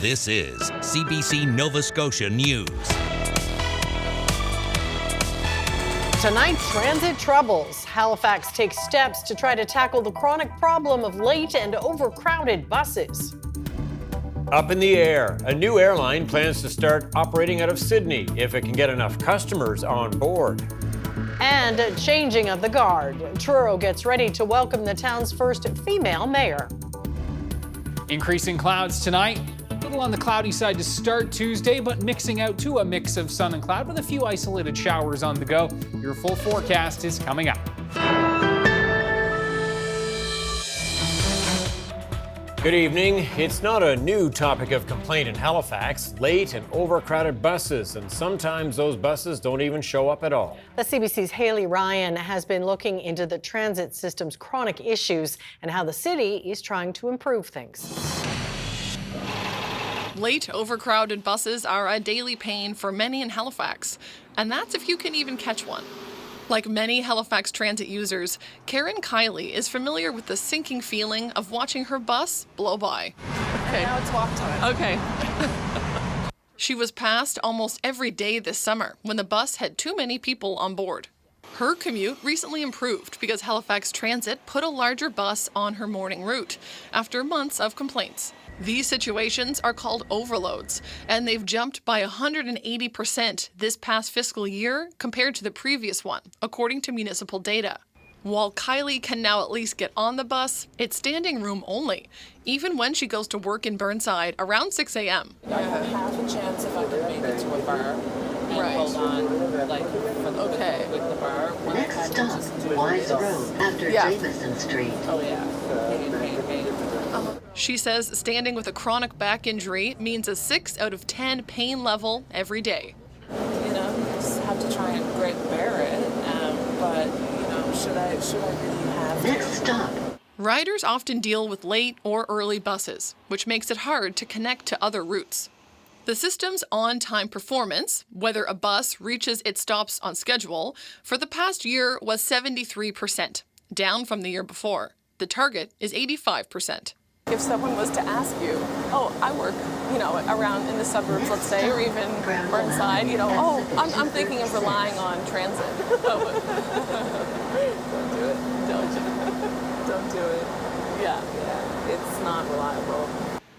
This is CBC Nova Scotia News. Tonight, transit troubles. Halifax takes steps to try to tackle the chronic problem of late and overcrowded buses. Up in the air, a new airline plans to start operating out of Sydney if it can get enough customers on board. And a changing of the guard. Truro gets ready to welcome the town's first female mayor. Increasing clouds tonight. A little on the cloudy side to start Tuesday, but mixing out to a mix of sun and cloud with a few isolated showers on the go. Your full forecast is coming up. Good evening. It's not a new topic of complaint in Halifax. Late and overcrowded buses, and sometimes those buses don't even show up at all. The CBC's Haley Ryan has been looking into the transit system's chronic issues and how the city is trying to improve things. Late, overcrowded buses are a daily pain for many in Halifax, and that's if you can even catch one. Like many Halifax transit users, Karen Kiley is familiar with the sinking feeling of watching her bus blow by. Okay. And now it's walk time. Okay. She was passed almost every day this summer when the bus had too many people on board. Her commute recently improved because Halifax Transit put a larger bus on her morning route after months of complaints. These situations are called overloads, and they've jumped by 180% this past fiscal year compared to the previous one, according to municipal data. While Kylie can now at least get on the bus, it's standing room only, even when she goes to work in Burnside around 6 a.m. I have half a chance if I can make it to a bar and hold on, like, for the, with the bar. Next stop, Wise Road after Jameson Street. Oh, yeah. She says standing with a chronic back injury means a 6 out of 10 pain level every day. You know, you just have to try and bear it, but, you know, should I really have to? Next stop. Riders often deal with late or early buses, which makes it hard to connect to other routes. The system's on-time performance, whether a bus reaches its stops on schedule, for the past year was 73%, down from the year before. The target is 85%. If someone was to ask you, oh, I work, you know, around in the suburbs, let's say, or even Burnside, you know, oh, I'm thinking of relying on transit. Don't do it. Don't do it. Yeah, it's not reliable.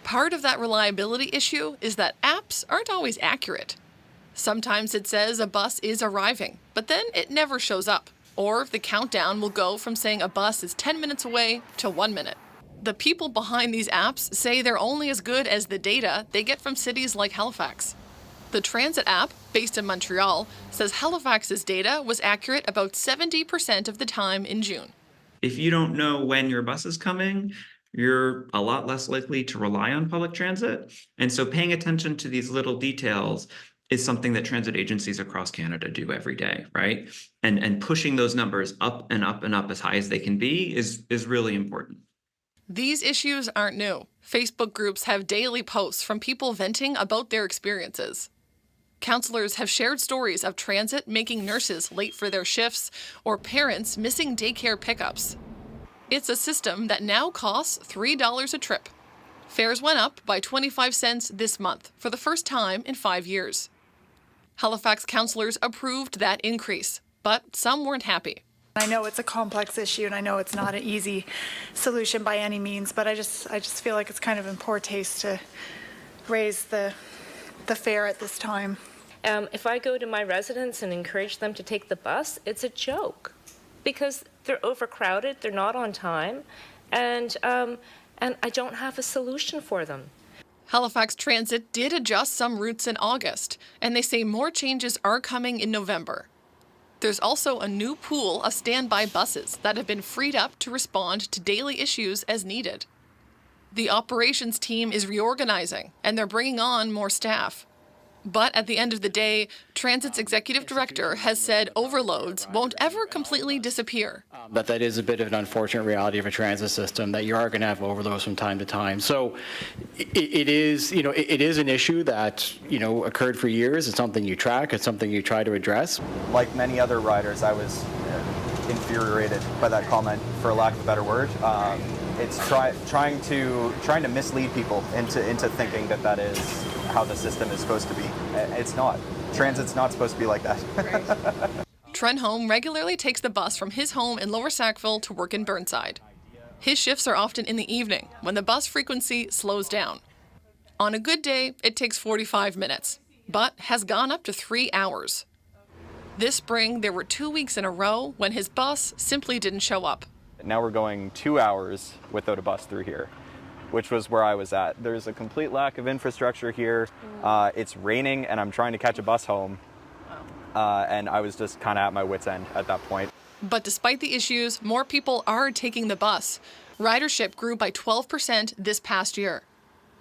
Part of that reliability issue is that apps aren't always accurate. Sometimes it says a bus is arriving, but then it never shows up. Or the countdown will go from saying a bus is 10 minutes away to 1 minute. The people behind these apps say they're only as good as the data they get from cities like Halifax. The transit app, based in Montreal, says Halifax's data was accurate about 70% of the time in June. If you don't know when your bus is coming, you're a lot less likely to rely on public transit. And so paying attention to these little details is something that transit agencies across Canada do every day, right? And pushing those numbers up and up and up as high as they can be is really important. These issues aren't new. Facebook groups have daily posts from people venting about their experiences. Councillors have shared stories of transit making nurses late for their shifts or parents missing daycare pickups. It's a system that now costs $3 a trip. Fares went up by 25 cents this month for the first time in 5 years. Halifax councillors approved that increase, but some weren't happy. I know it's a complex issue, and I know it's not an easy solution by any means, but I just feel like it's kind of in poor taste to raise the fare at this time. If I go to my residents and encourage them to take the bus, it's a joke because they're overcrowded, they're not on time, and I don't have a solution for them. Halifax Transit did adjust some routes in August, and they say more changes are coming in November. There's also a new pool of standby buses that have been freed up to respond to daily issues as needed. The operations team is reorganizing, and they're bringing on more staff. But at the end of the day, Transit's executive director has said overloads won't ever completely disappear. But that is a bit of an unfortunate reality of a transit system, that you are going to have overloads from time to time. So it is an issue that, occurred for years. It's something you track. It's something you try to address. Like many other riders, I was infuriated by that comment, for lack of a better word. It's trying to mislead people into thinking that is how the system is supposed to be. It's not. Transit's not supposed to be like that. Right. Trenholm regularly takes the bus from his home in Lower Sackville to work in Burnside. His shifts are often in the evening, when the bus frequency slows down. On a good day, it takes 45 minutes, but has gone up to 3 hours. This spring, there were 2 weeks in a row when his bus simply didn't show up. Now we're going 2 hours without a bus through here, which was where I was at. There's a complete lack of infrastructure here. It's raining and I'm trying to catch a bus home. And I was just kind of at my wit's end at that point. But despite the issues, more people are taking the bus. Ridership grew by 12% this past year.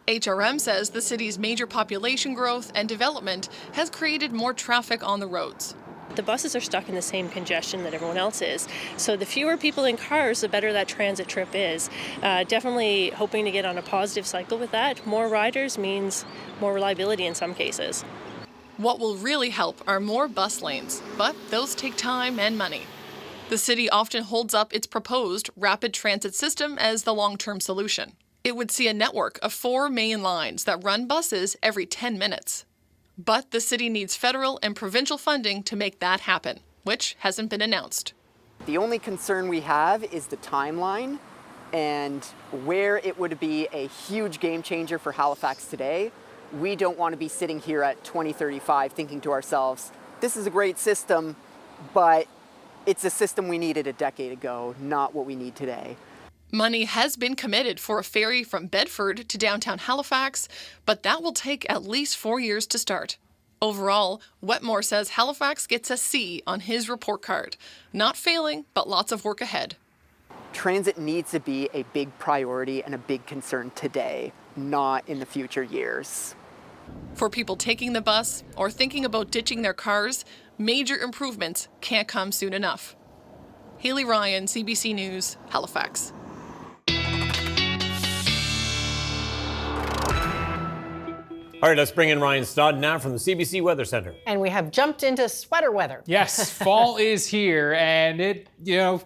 HRM says the city's major population growth and development has created more traffic on the roads. The buses are stuck in the same congestion that everyone else is. So the fewer people in cars, the better that transit trip is. Definitely hoping to get on a positive cycle with that. More riders means more reliability in some cases. What will really help are more bus lanes, but those take time and money. The city often holds up its proposed rapid transit system as the long-term solution. It would see a network of 4 main lines that run buses every 10 minutes. But the city needs federal and provincial funding to make that happen, which hasn't been announced. The only concern we have is the timeline and where it would be a huge game changer for Halifax today. We don't want to be sitting here at 2035 thinking to ourselves, this is a great system, but it's a system we needed a decade ago, not what we need today. Money has been committed for a ferry from Bedford to downtown Halifax, but that will take at least 4 years to start. Overall, Wetmore says Halifax gets a C on his report card. Not failing, but lots of work ahead. Transit needs to be a big priority and a big concern today, not in the future years. For people taking the bus or thinking about ditching their cars, major improvements can't come soon enough. Haley Ryan, CBC News, Halifax. All right, let's bring in Ryan Snoddon now from the CBC Weather Center. And we have jumped into sweater weather. Yes, fall is here, and it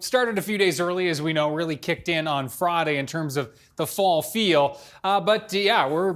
started a few days early, as we know, really kicked in on Friday in terms of the fall feel. But we're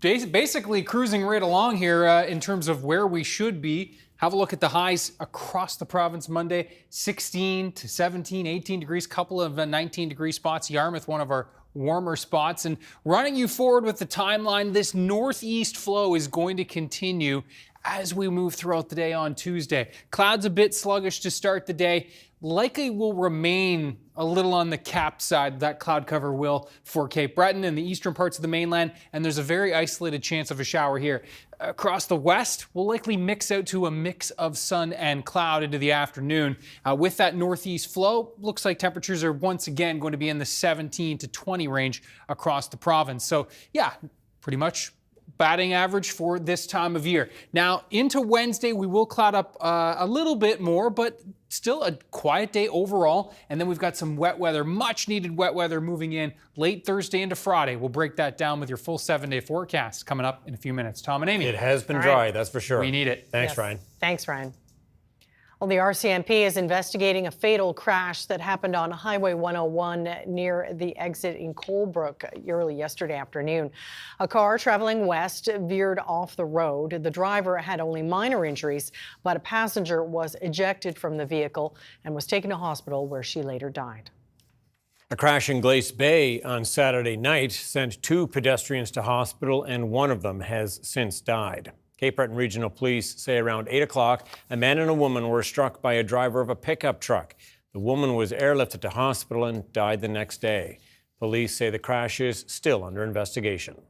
basically cruising right along here in terms of where we should be. Have a look at the highs across the province Monday, 16 to 17, 18 degrees, couple of 19-degree spots. Yarmouth, one of our warmer spots. And running you forward with the timeline, this northeast flow is going to continue as we move throughout the day on Tuesday. Clouds a bit sluggish to start the day. Likely will remain a little on the capped side. That cloud cover will for Cape Breton and the eastern parts of the mainland, and there's a very isolated chance of a shower here. Across the west, we'll likely mix out to a mix of sun and cloud into the afternoon. With that northeast flow, looks like temperatures are once again going to be in the 17 to 20 range across the province. So yeah, pretty much batting average for this time of year. Now into Wednesday, we will cloud up a little bit more, but still a quiet day overall. And then we've got some wet weather, much needed wet weather moving in late Thursday into Friday. We'll break that down with your full 7-day forecast coming up in a few minutes. Tom and Amy. It has been dry, that's for sure. We need it. Thanks, Ryan. Thanks, Ryan. Well, the RCMP is investigating a fatal crash that happened on Highway 101 near the exit in Colebrook early yesterday afternoon. A car traveling west veered off the road. The driver had only minor injuries, but a passenger was ejected from the vehicle and was taken to hospital where she later died. A crash in Glace Bay on Saturday night sent 2 pedestrians to hospital, and one of them has since died. Cape Breton Regional Police say around 8 o'clock, a man and a woman were struck by a driver of a pickup truck. The woman was airlifted to hospital and died the next day. Police say the crash is still under investigation.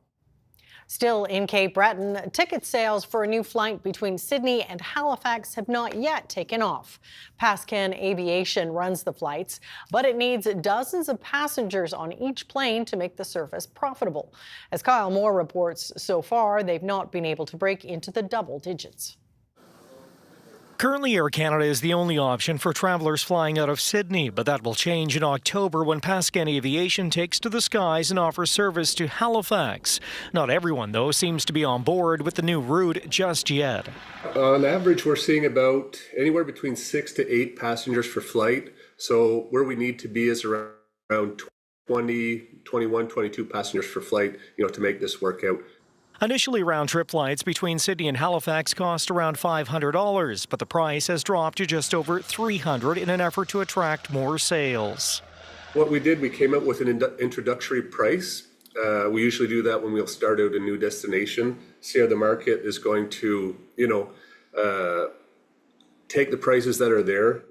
Still in Cape Breton, ticket sales for a new flight between Sydney and Halifax have not yet taken off. Pascan Aviation runs the flights, but it needs dozens of passengers on each plane to make the service profitable. As Kyle Moore reports, so far they've not been able to break into the double digits. Currently, Air Canada is the only option for travellers flying out of Sydney, but that will change in October when Pascan Aviation takes to the skies and offers service to Halifax. Not everyone, though, seems to be on board with the new route just yet. On average, we're seeing about anywhere between 6 to 8 passengers per flight. So where we need to be is around 20, 21, 22 passengers per flight, to make this work out. Initially, round-trip flights between Sydney and Halifax cost around $500, but the price has dropped to just over $300 in an effort to attract more sales. What we did, we came up with an introductory price. We usually do that when we'll start out a new destination, see how the market is going to, take the prices that are there.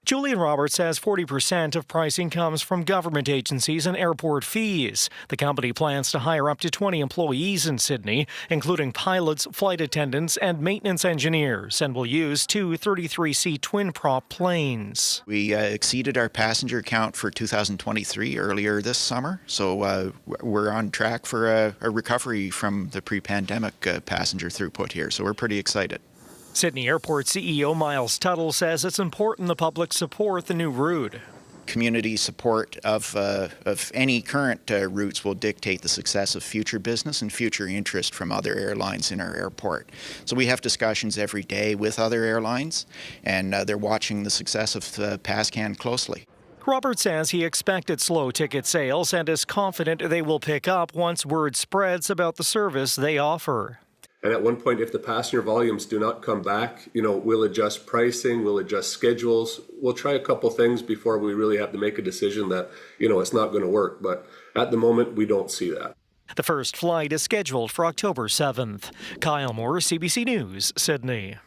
Julian Roberts says 40% of pricing comes from government agencies and airport fees. The company plans to hire up to 20 employees in Sydney, including pilots, flight attendants, and maintenance engineers, and will use two 33-seat twin-prop planes. We exceeded our passenger count for 2023 earlier this summer, so we're on track for a recovery from the pre-pandemic passenger throughput here, so we're pretty excited. Sydney Airport CEO Miles Tuttle says it's important the public support the new route. Community support of any current routes will dictate the success of future business and future interest from other airlines in our airport. So we have discussions every day with other airlines, and they're watching the success of PASCAN closely. Robert says he expected slow ticket sales and is confident they will pick up once word spreads about the service they offer. And at one point, if the passenger volumes do not come back, we'll adjust pricing, we'll adjust schedules. We'll try a couple things before we really have to make a decision that, it's not going to work. But at the moment, we don't see that. The first flight is scheduled for October 7th. Kyle Moore, CBC News, Sydney.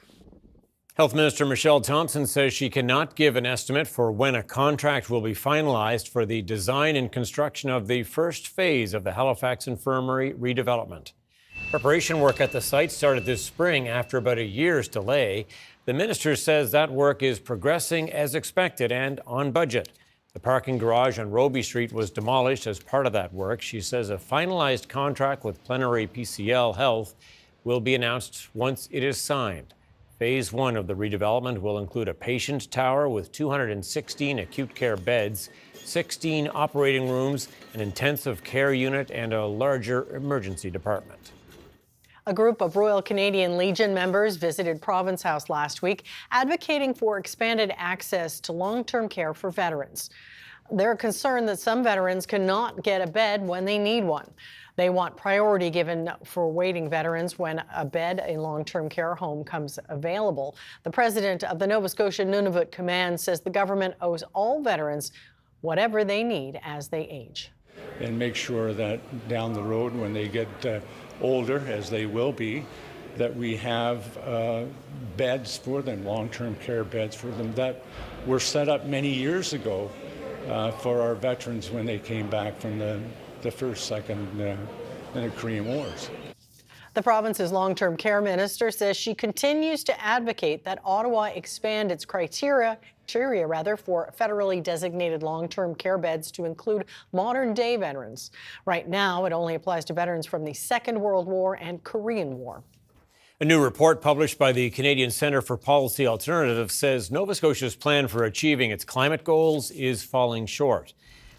Health Minister Michelle Thompson says she cannot give an estimate for when a contract will be finalized for the design and construction of the first phase of the Halifax Infirmary redevelopment. Preparation work at the site started this spring after about a year's delay. The minister says that work is progressing as expected and on budget. The parking garage on Roby Street was demolished as part of that work. She says a finalized contract with Plenary PCL Health will be announced once it is signed. Phase 1 of the redevelopment will include a patient tower with 216 acute care beds, 16 operating rooms, an intensive care unit, and a larger emergency department. A group of Royal Canadian Legion members visited Province House last week, advocating for expanded access to long-term care for veterans. They're concerned that some veterans cannot get a bed when they need one. They want priority given for waiting veterans when a bed in long-term care home comes available. The president of the Nova Scotia Nunavut Command says the government owes all veterans whatever they need as they age. And make sure that down the road when they get older, as they will be, that we have beds for them, long-term care beds for them that were set up many years ago for our veterans when they came back from the first, second, and the Korean Wars. The province's long-term care minister says she continues to advocate that Ottawa expand its criteria for federally designated long-term care beds to include modern-day veterans. Right now, it only applies to veterans from the Second World War and Korean War. A new report published by the Canadian Centre for Policy Alternatives says Nova Scotia's plan for achieving its climate goals is falling short.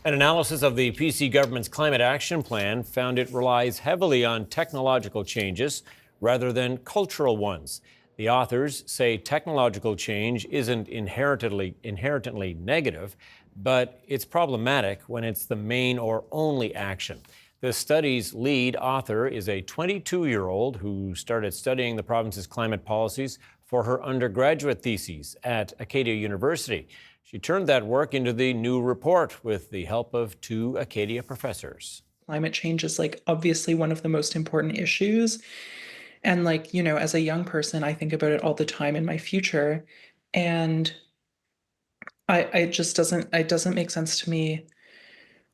An analysis of the PC government's climate action plan found it relies heavily on technological changes rather than cultural ones. The authors say technological change isn't inherently negative, but it's problematic when it's the main or only action. The study's lead author is a 22-year-old who started studying the province's climate policies for her undergraduate thesis at Acadia University. She turned that work into the new report with the help of two Acadia professors. Climate change is obviously one of the most important issues. And as a young person, I think about it all the time in my future. And it doesn't make sense to me,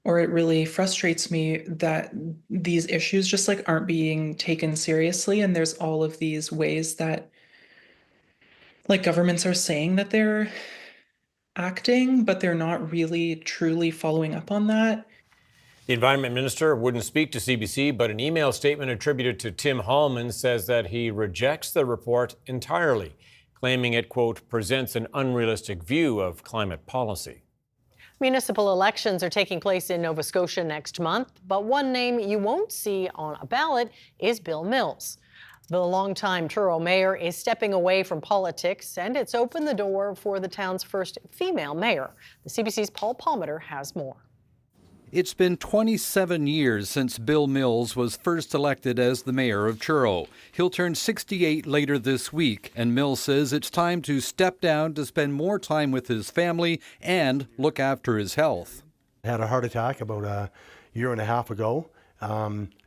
or it really frustrates me that these issues just aren't being taken seriously. And there's all of these ways that governments are saying that they're acting, but they're not really truly following up on that. The Environment Minister wouldn't speak to CBC, but an email statement attributed to Tim Hallman says that he rejects the report entirely, claiming it, quote, presents an unrealistic view of climate policy. Municipal elections are taking place in Nova Scotia next month, but one name you won't see on a ballot is Bill Mills. The longtime Truro mayor is stepping away from politics, and it's opened the door for the town's first female mayor. The CBC's Paul Palmeter has more. It's been 27 years since Bill Mills was first elected as the mayor of Truro. He'll turn 68 later this week, and Mills says it's time to step down to spend more time with his family and look after his health. I had a heart attack about a year and a half ago.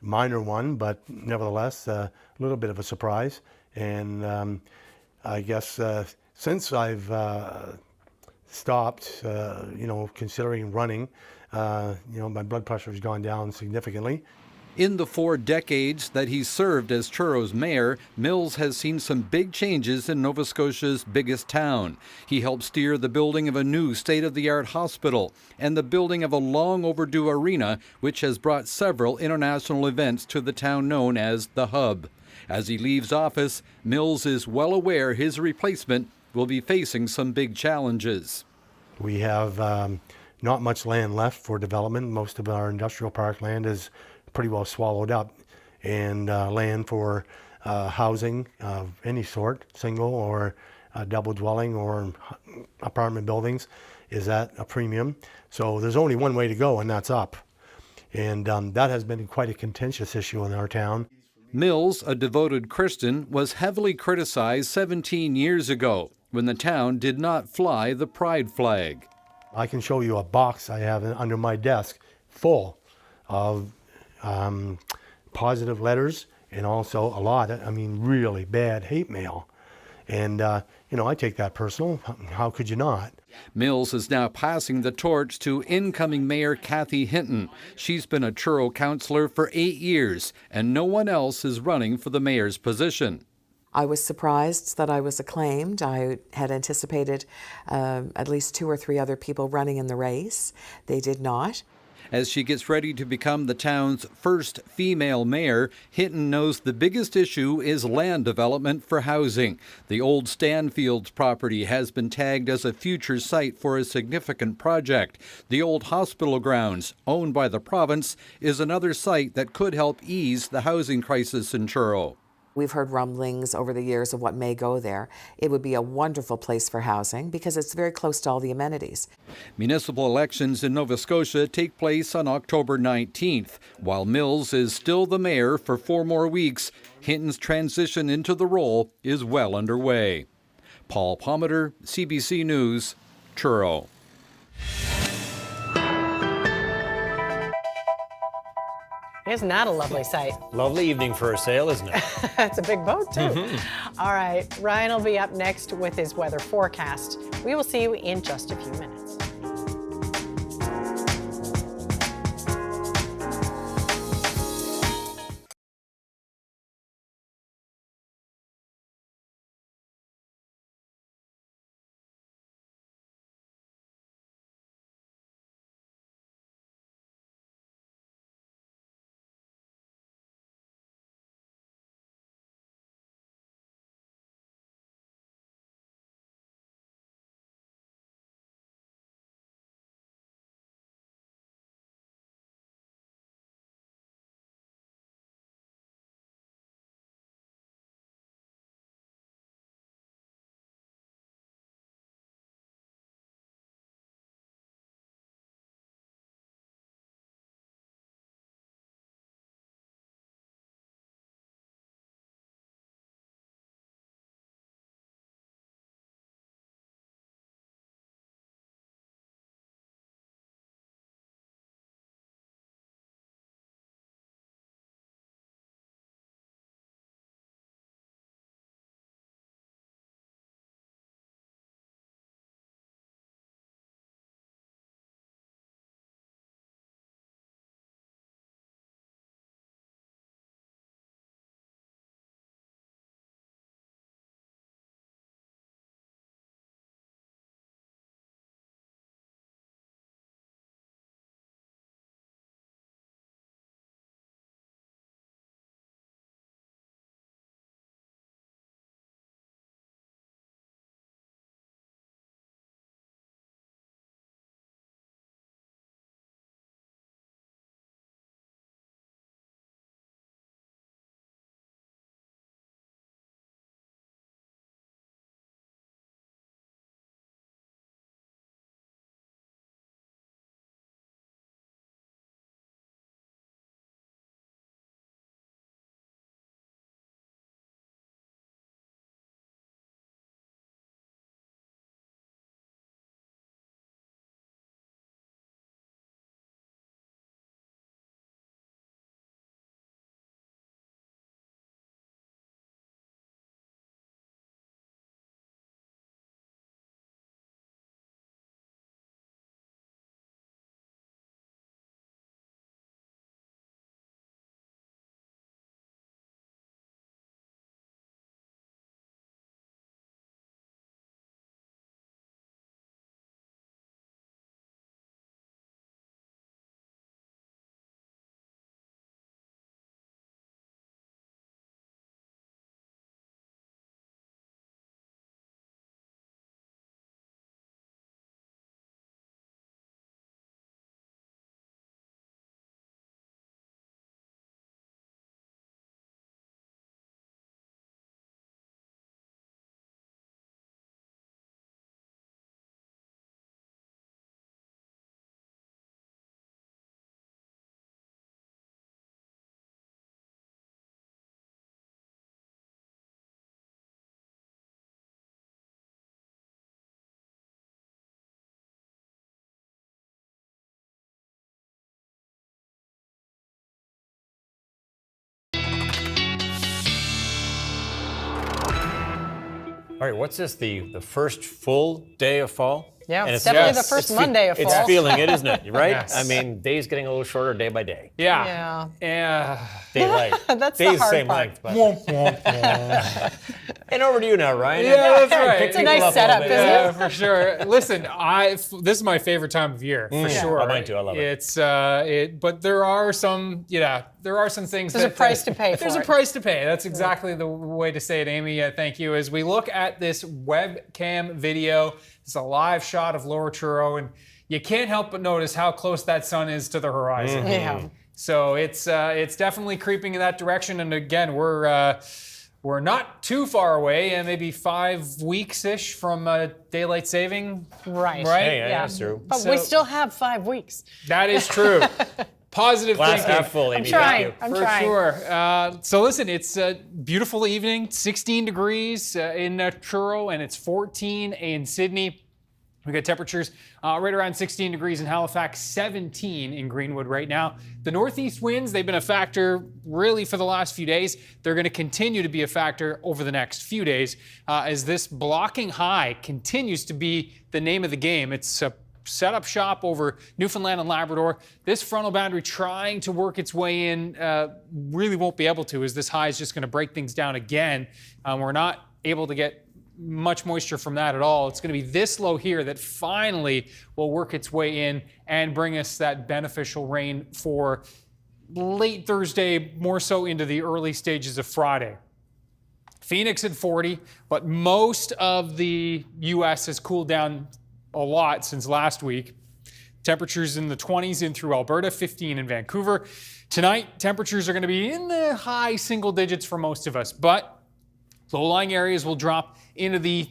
Minor one, but nevertheless a little bit of a surprise. And I guess since I've stopped, considering running, my blood pressure has gone down significantly. In the 4 decades that he's served as Truro's mayor, Mills has seen some big changes in Nova Scotia's biggest town. He helped steer the building of a new state-of-the-art hospital and the building of a long overdue arena, which has brought several international events to the town known as the Hub. As he leaves office, Mills is well aware his replacement will be facing some big challenges. We have not much land left for development. Most of our industrial park land is pretty well swallowed up, and land for housing of any sort, single or double dwelling or apartment buildings, is at a premium. So there's only one way to go, and that's up. And that has been quite a contentious issue in our town. Mills, a devoted Christian, was heavily criticized 17 years ago when the town did not fly the pride flag. I can show you a box I have under my desk full of positive letters, and also a lot of, really bad hate mail. And, I take that personal. How could you not? Mills is now passing the torch to incoming Mayor Kathy Hinton. She's been a Truro councillor for 8 years, and no one else is running for the mayor's position. I was surprised that I was acclaimed. I had anticipated at least 2 or 3 other people running in the race. They did not. As she gets ready to become the town's first female mayor, Hinton knows the biggest issue is land development for housing. The old Stanfields property has been tagged as a future site for a significant project. The old hospital grounds, owned by the province, is another site that could help ease the housing crisis in Truro. We've heard rumblings over the years of what may go there. It would be a wonderful place for housing because it's very close to all the amenities. Municipal elections in Nova Scotia take place on October 19th. While Mills is still the mayor for 4 more weeks, Hinton's transition into the role is well underway. Paul Palmeter, CBC News, Truro. Isn't that a lovely sight? Lovely evening for a sail, isn't it? It's a big boat, too. All right, Ryan will be up next with his weather forecast. We will see you in just a few minutes. All right, what's this, the first full day of fall? Yeah, And it's definitely the first Monday of fall. It's feeling it, isn't it? Right? Yes. I mean, days getting a little shorter day by day. Yeah. Daylight. That's days the hard same part. length. But. And over to you now, Ryan. Yeah, that's right. It's a nice setup, isn't it? Yeah, for sure. Listen, this is my favorite time of year, for sure. Oh, mine too. I love it. It's but there are some things. There's a price to pay for There's a it. price to pay. That's exactly the way to say it, Amy. Thank you. As we look at this webcam video, it's a live shot of Lower Truro, and you can't help but notice how close that sun is to the horizon. Yeah. So it's definitely creeping in that direction. And again, we're not too far away, and maybe 5 weeks-ish from daylight saving. Right. Hey, Yeah. that's true. But we still have 5 weeks. That is true. Positive Glass thinking. half full, Amy. I'm trying. For sure. So listen, it's a beautiful evening, 16 degrees in Truro, and it's 14 in Sydney. We got temperatures right around 16 degrees in Halifax, 17 in Greenwood right now. The northeast winds, they've been a factor really for the last few days. They're going to continue to be a factor over the next few days as this blocking high continues to be the name of the game. It's a set up shop over Newfoundland and Labrador. This frontal boundary trying to work its way in really won't be able to, as this high is just going to break things down again. We're not able to get much moisture from that at all. It's going to be this low here that finally will work its way in and bring us that beneficial rain for late Thursday, more so into the early stages of Friday. Phoenix at 40, but most of the U.S. has cooled down a lot since last week. Temperatures in the 20s in through Alberta, 15 in Vancouver. Tonight, temperatures are going to be in the high single digits for most of us, but low-lying areas will drop into the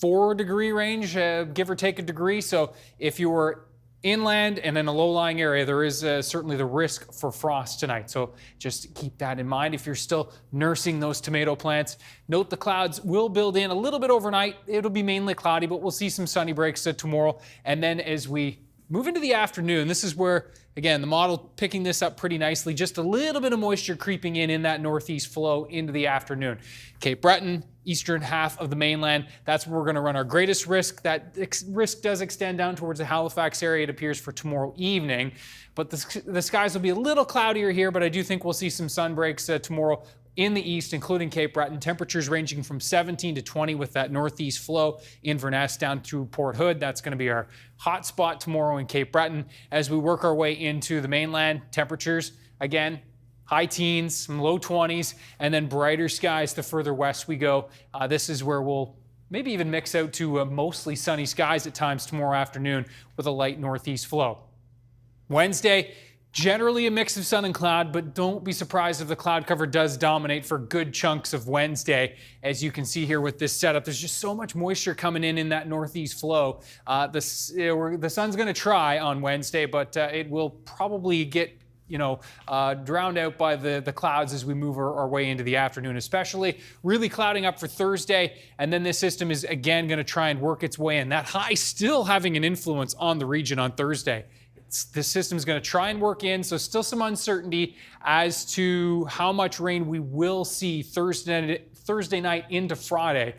4-degree range, give or take a degree. So if you were inland and in a low-lying area, there is certainly the risk for frost tonight. So just keep that in mind if you're still nursing those tomato plants. Note the clouds will build in a little bit overnight. It'll be mainly cloudy, but we'll see some sunny breaks tomorrow. And then as we move into the afternoon, this is where, again, the model picking this up pretty nicely. Just a little bit of moisture creeping in that northeast flow into the afternoon. Cape Breton, eastern half of the mainland, that's where we're going to run our greatest risk. That risk does extend down towards the Halifax area, it appears, for tomorrow evening. But the skies will be a little cloudier here, but I do think we'll see some sun breaks tomorrow in the east, including Cape Breton. Temperatures ranging from 17 to 20 with that northeast flow. Inverness down through Port Hood. That's going to be our hot spot tomorrow in Cape Breton. As we work our way into the mainland, temperatures, again, high teens, some low 20s, and then brighter skies the further west we go. This is where we'll maybe even mix out to mostly sunny skies at times tomorrow afternoon with a light northeast flow. Wednesday, generally a mix of sun and cloud, but don't be surprised if the cloud cover does dominate for good chunks of Wednesday. As you can see here with this setup, there's just so much moisture coming in that northeast flow. The sun's going to try on Wednesday, but it will probably get drowned out by the clouds as we move our way into the afternoon, especially. Really clouding up for Thursday, and then this system is again going to try and work its way in. That high still having an influence on the region on Thursday. This system is going to try and work in, so still some uncertainty as to how much rain we will see Thursday night into Friday.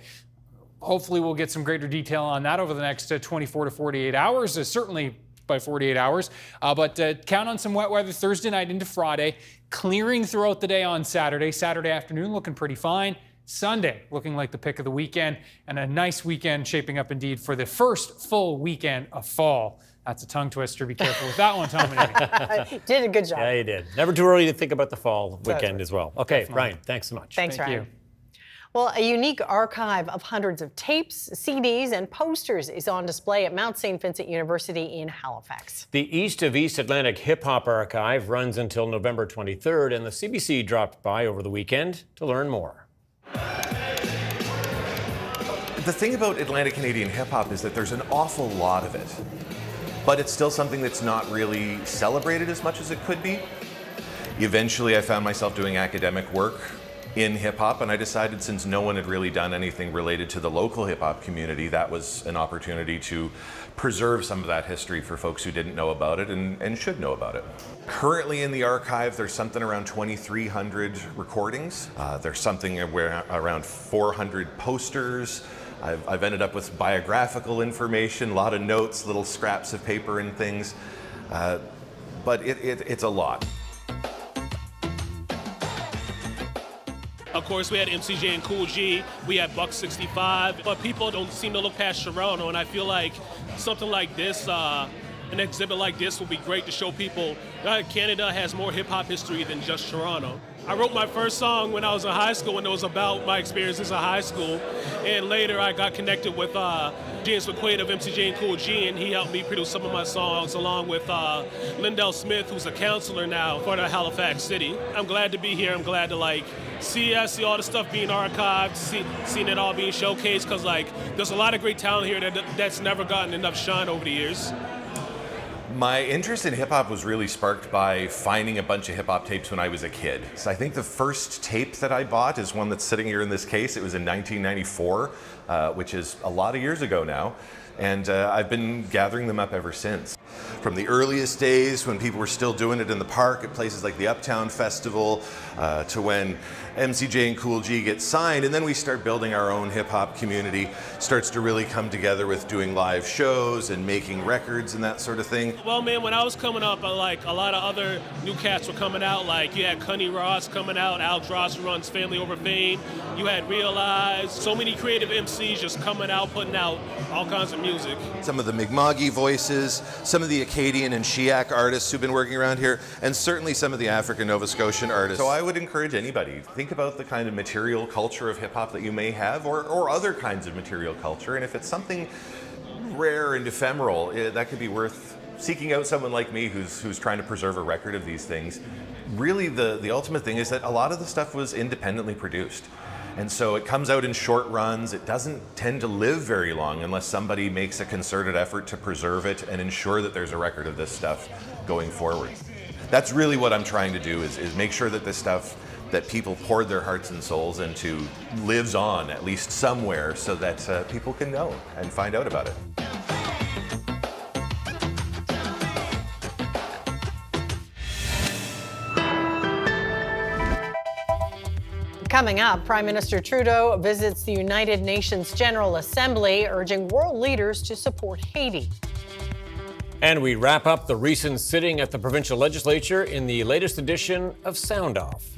Hopefully we'll get some greater detail on that over the next 24 to 48 hours, certainly by 48 hours. But count on some wet weather Thursday night into Friday, clearing throughout the day on Saturday. Saturday afternoon looking pretty fine. Sunday looking like the pick of the weekend, and a nice weekend shaping up indeed for the first full weekend of fall. That's a tongue twister. Be careful with that one, Tom and Amy. Did a good job. Yeah, you did. Never too early to think about the fall weekend as well. Okay, Definitely. Ryan, thanks so much. Thanks, Thank Ryan. you. Well, a unique archive of hundreds of tapes, CDs, and posters is on display at Mount St. Vincent University in Halifax. The East of East Atlantic Hip Hop Archive runs until November 23rd, and the CBC dropped by over the weekend to learn more. The thing about Atlantic Canadian hip hop is that there's an awful lot of it, but it's still something that's not really celebrated as much as it could be. Eventually, I found myself doing academic work in hip hop, and I decided, since no one had really done anything related to the local hip hop community, that was an opportunity to preserve some of that history for folks who didn't know about it and should know about it. Currently in the archive, there's something around 2,300 recordings. There's something around 400 posters, I've ended up with biographical information, a lot of notes, little scraps of paper and things, but it's a lot. Of course, we had MCJ and Cool G, we had Buck 65, but people don't seem to look past Toronto, and I feel like something like this, an exhibit like this would be great to show people that Canada has more hip-hop history than just Toronto. I wrote my first song when I was in high school, and it was about my experiences in high school. And later I got connected with James McQuaid of MCJ and Cool G, and he helped me produce some of my songs along with Lindell Smith, who's a counselor now for the Halifax city. I'm glad to be here. I'm glad to see all the stuff being archived, seeing it all being showcased, because there's a lot of great talent here that's never gotten enough shine over the years. My interest in hip-hop was really sparked by finding a bunch of hip-hop tapes when I was a kid. So I think the first tape that I bought is one that's sitting here in this case. It was in 1994, which is a lot of years ago now. And I've been gathering them up ever since. From the earliest days when people were still doing it in the park at places like the Uptown Festival, to when MCJ and Cool G get signed, and then we start building our own hip-hop community, starts to really come together with doing live shows and making records and that sort of thing. Well, man, when I was coming up, a lot of other new cats were coming out. You had Cunny Ross coming out, Al Dross, who runs Family Over Fame. You had Realize. So many creative MCs just coming out, putting out all kinds of music. Some of the Mi'kmaqi voices, some of the Acadian and Shiak artists who've been working around here, and certainly some of the African Nova Scotian artists. So I would encourage anybody, think about the kind of material culture of hip-hop that you may have, or other kinds of material culture, and if it's something rare and ephemeral, that could be worth seeking out someone like me who's trying to preserve a record of these things. Really, the ultimate thing is that a lot of the stuff was independently produced. And so it comes out in short runs. It doesn't tend to live very long unless somebody makes a concerted effort to preserve it and ensure that there's a record of this stuff going forward. That's really what I'm trying to do, is make sure that this stuff that people poured their hearts and souls into lives on, at least somewhere, so that people can know and find out about it. Coming up, Prime Minister Trudeau visits the United Nations General Assembly, urging world leaders to support Haiti. And we wrap up the recent sitting at the provincial legislature in the latest edition of Sound Off.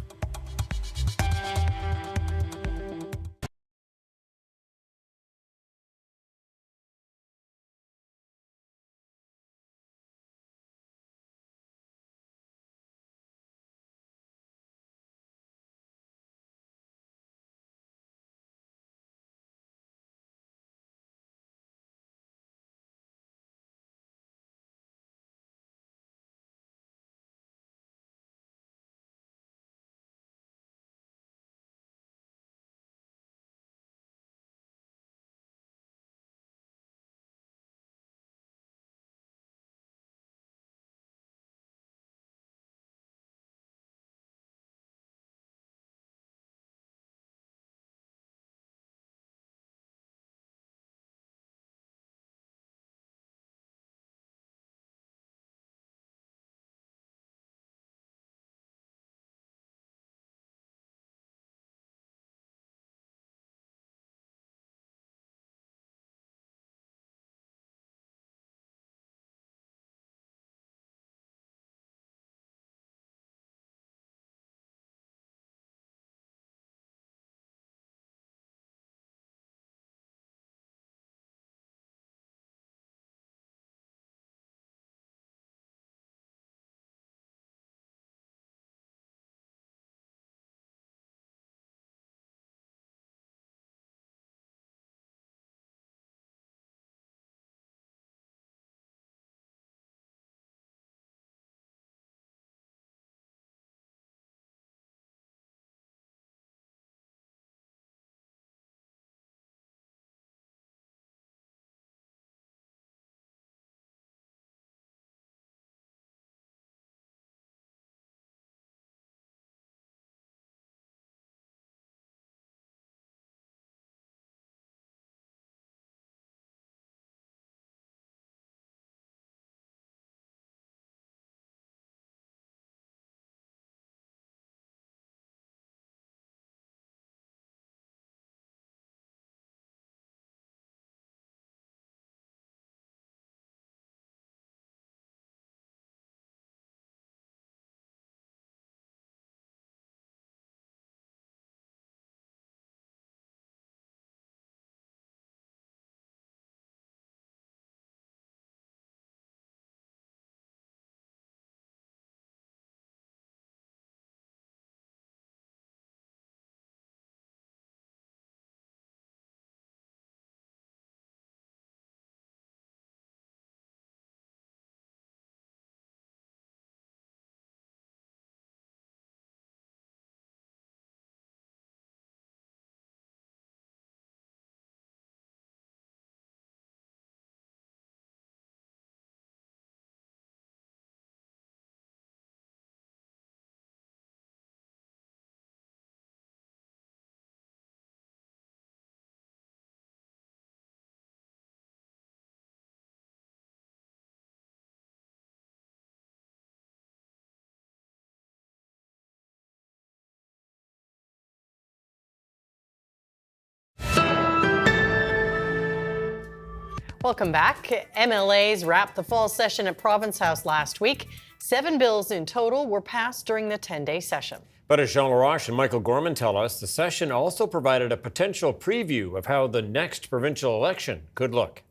Welcome back. MLAs wrapped the fall session at Province House last week. 7 bills in total were passed during the 10-day session. But as Jean Laroche and Michael Gorman tell us, the session also provided a potential preview of how the next provincial election could look.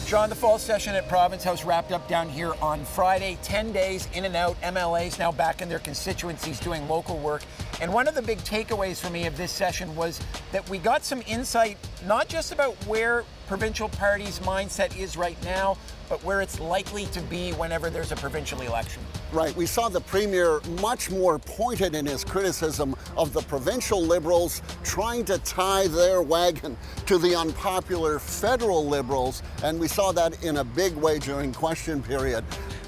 John, the fall session at Province House wrapped up down here on Friday. 10 days in and out. MLAs now back in their constituencies doing local work. And one of the big takeaways for me of this session was that we got some insight, not just about where provincial parties' mindset is right now, but where it's likely to be whenever there's a provincial election. Right, we saw the Premier much more pointed in his criticism of the provincial Liberals trying to tie their wagon to the unpopular federal Liberals, and we saw that in a big way during question period.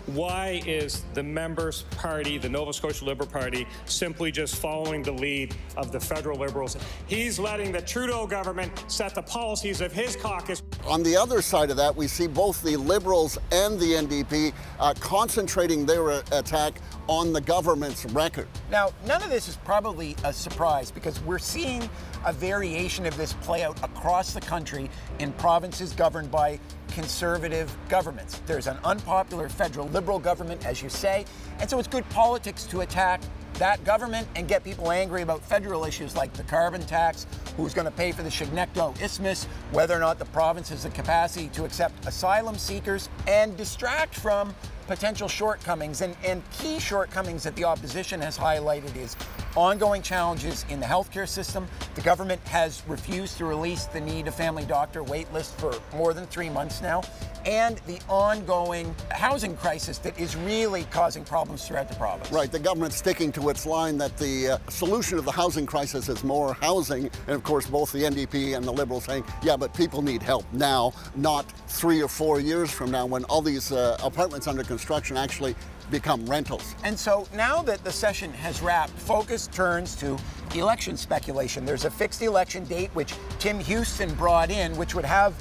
Why is the member's party, the Nova Scotia Liberal Party, simply just following the lead of the federal Liberals? He's letting the Trudeau government set the policies of his caucus. On the other side of that, we see both the Liberals and the NDP concentrating their attack on the government's record. Now, none of this is probably a surprise because we're seeing a variation of this play out across the country in provinces governed by conservative governments. There's an unpopular federal Liberal government, as you say, and so it's good politics to attack that government and get people angry about federal issues like the carbon tax, who's going to pay for the Chignecto Isthmus, whether or not the province has the capacity to accept asylum seekers, and distract from potential shortcomings. And key shortcomings that the opposition has highlighted is ongoing challenges in the healthcare system. The government has refused to release the need a family doctor wait list for more than 3 months now, and the ongoing housing crisis that is really causing problems throughout the province. Right, the government's sticking to its line that the solution to the housing crisis is more housing, and of course both the NDP and the Liberals saying, yeah, but people need help now, not 3 or 4 years from now when all these apartments under construction actually become rentals. And so now that the session has wrapped, focus turns to election speculation. There's a fixed election date which Tim Houston brought in, which would have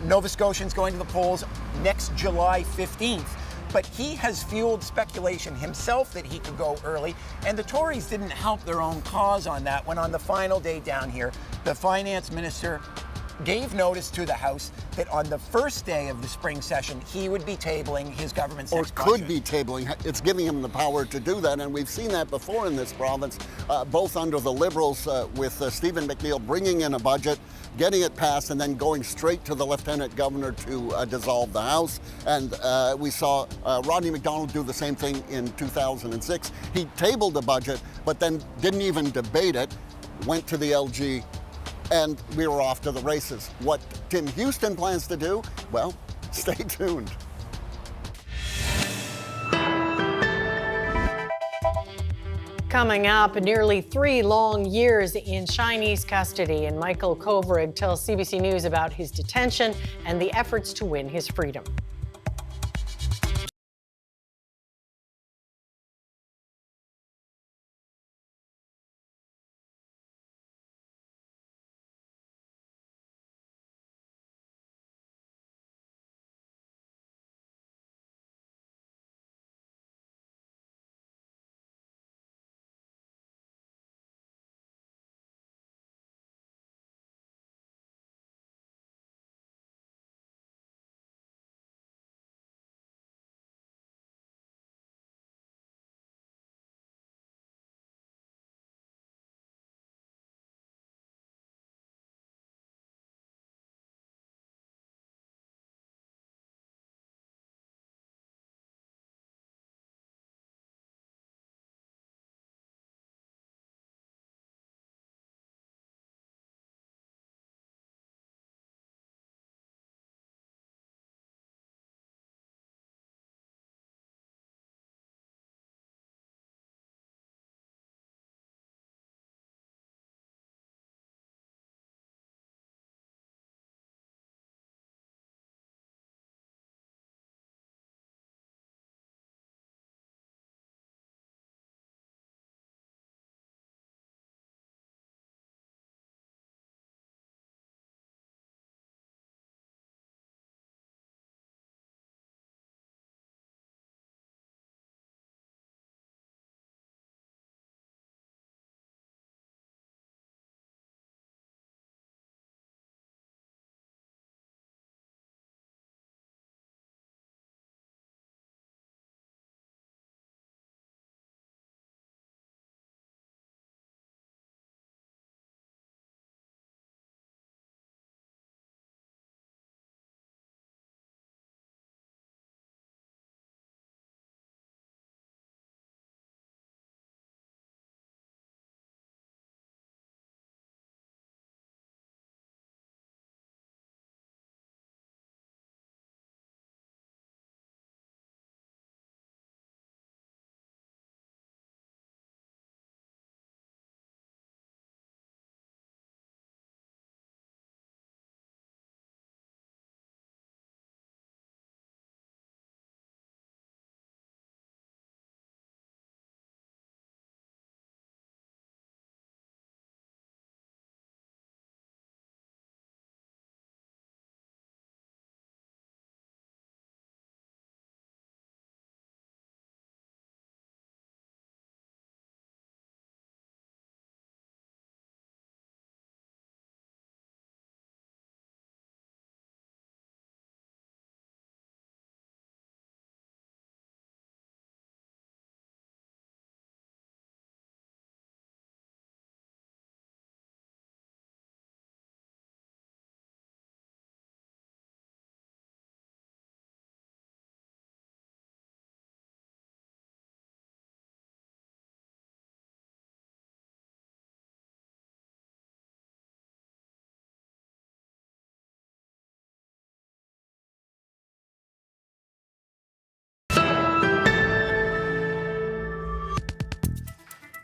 Nova Scotians going to the polls next July 15th. But he has fueled speculation himself that he could go early, and the Tories didn't help their own cause on that when on the final day down here, the finance minister gave notice to the House that on the first day of the spring session, he would be tabling his government's next budget. Or could be tabling. It's giving him the power to do that, and we've seen that before in this province, both under the Liberals with Stephen McNeil bringing in a budget, getting it passed, and then going straight to the Lieutenant Governor to dissolve the House. And we saw Rodney MacDonald do the same thing in 2006. He tabled the budget, but then didn't even debate it, went to the LG, and we were off to the races. What Tim Houston plans to do, well, stay tuned. Coming up, nearly 3 long years in Chinese custody, and Michael Kovrig tells CBC News about his detention and the efforts to win his freedom.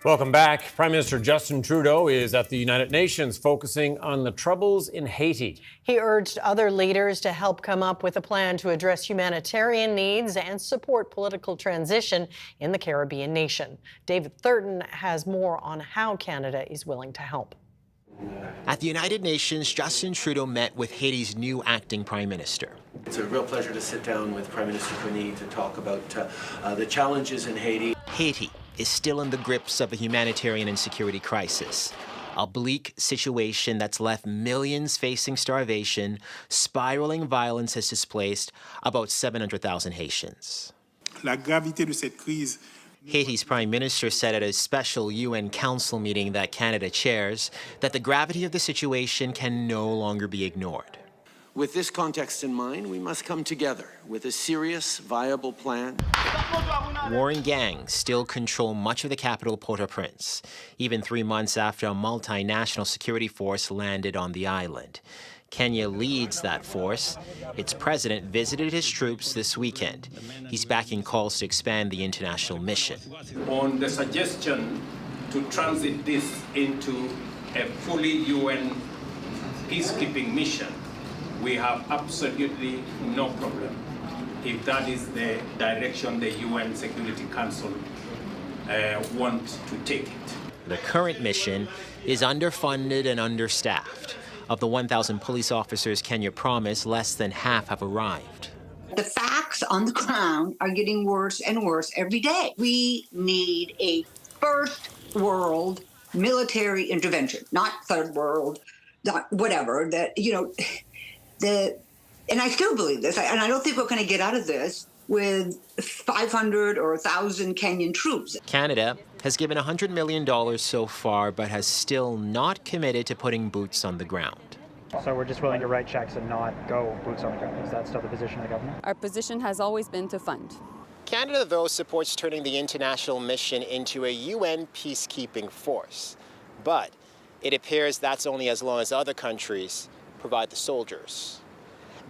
Welcome back. Prime Minister Justin Trudeau is at the United Nations focusing on the troubles in Haiti. He urged other leaders to help come up with a plan to address humanitarian needs and support political transition in the Caribbean nation. David Thurton has more on how Canada is willing to help. At the United Nations, Justin Trudeau met with Haiti's new acting prime minister. It's a real pleasure to sit down with Prime Minister Cooney to talk about the challenges in Haiti. Haiti is still in the grips of a humanitarian and security crisis. A bleak situation that's left millions facing starvation. Spiraling violence has displaced about 700,000 Haitians. La gravité de cette crise. Haiti's prime minister said at a special UN Council meeting that Canada chairs that the gravity of the situation can no longer be ignored. With this context in mind, we must come together with a serious, viable plan. Warring gangs still control much of the capital, Port-au-Prince, even 3 months after a multinational security force landed on the island. Kenya leads that force. Its president visited his troops this weekend. He's backing calls to expand the international mission. On the suggestion to transit this into a fully UN peacekeeping mission, we have absolutely no problem if that is the direction the UN Security Council wants to take it. The current mission is underfunded and understaffed. Of the 1,000 police officers Kenya promised, less than half have arrived. The facts on the ground are getting worse and worse every day. We need a first world military intervention, not third world, not whatever, and I still believe this, and I don't think we're going to get out of this with 500 or 1,000 Kenyan troops. Canada has given $100 million so far, but has still not committed to putting boots on the ground. So we're just willing to write checks and not go boots on the ground. Is that still the position of the government? Our position has always been to fund. Canada, though, supports turning the international mission into a UN peacekeeping force. But it appears that's only as long as other countries provide the soldiers.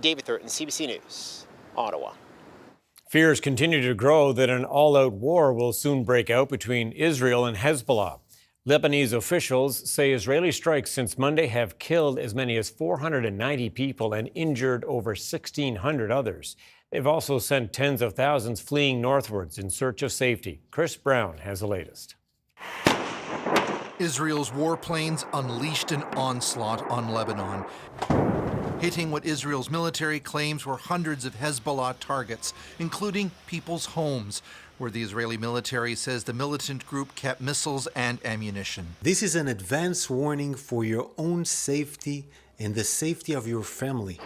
David Thurton, CBC News, Ottawa. Fears continue to grow that an all-out war will soon break out between Israel and Hezbollah. Lebanese officials say Israeli strikes since Monday have killed as many as 490 people and injured over 1,600 others. They've also sent tens of thousands fleeing northwards in search of safety. Chris Brown has the latest. Israel's warplanes unleashed an onslaught on Lebanon, hitting what Israel's military claims were hundreds of Hezbollah targets, including people's homes, where the Israeli military says the militant group kept missiles and ammunition. This is an advance warning for your own safety and the safety of your family.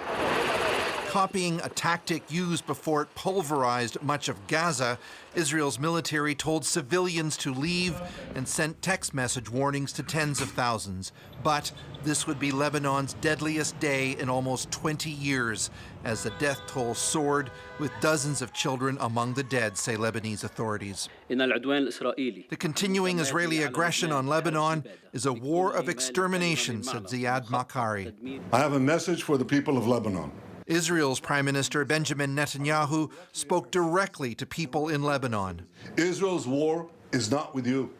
Copying a tactic used before it pulverized much of Gaza, Israel's military told civilians to leave and sent text message warnings to tens of thousands. But this would be Lebanon's deadliest day in almost 20 years, as the death toll soared, with dozens of children among the dead, say Lebanese authorities. The continuing Israeli aggression on Lebanon is a war of extermination, said Ziad Makari. I have a message for the people of Lebanon. Israel's Prime Minister Benjamin Netanyahu spoke directly to people in Lebanon. Israel's war is not with you,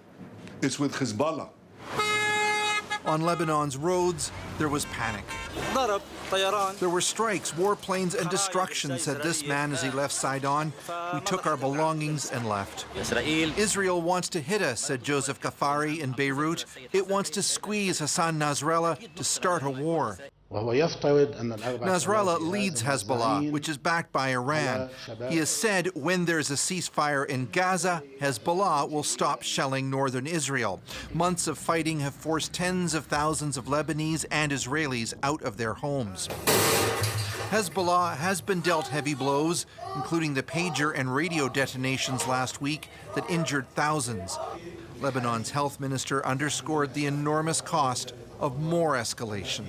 it's with Hezbollah. On Lebanon's roads, there was panic. There were strikes, warplanes, and destruction, said this man as he left Sidon. We took our belongings and left. Israel wants to hit us, said Joseph Ghaffari in Beirut. It wants to squeeze Hassan Nasrallah to start a war. Nasrallah leads Hezbollah, which is backed by Iran. He has said when there's a ceasefire in Gaza, Hezbollah will stop shelling northern Israel. Months of fighting have forced tens of thousands of Lebanese and Israelis out of their homes. Hezbollah has been dealt heavy blows, including the pager and radio detonations last week that injured thousands. Lebanon's health minister underscored the enormous cost of more escalation.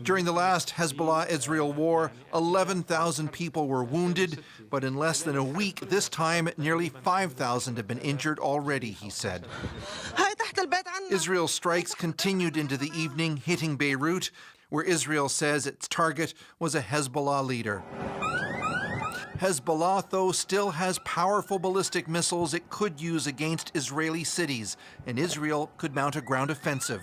During the last Hezbollah-Israel war, 11,000 people were wounded, but in less than a week, this time, nearly 5,000 have been injured already, he said. Israel's strikes continued into the evening, hitting Beirut, where Israel says its target was a Hezbollah leader. Hezbollah, though, still has powerful ballistic missiles it could use against Israeli cities, and Israel could mount a ground offensive,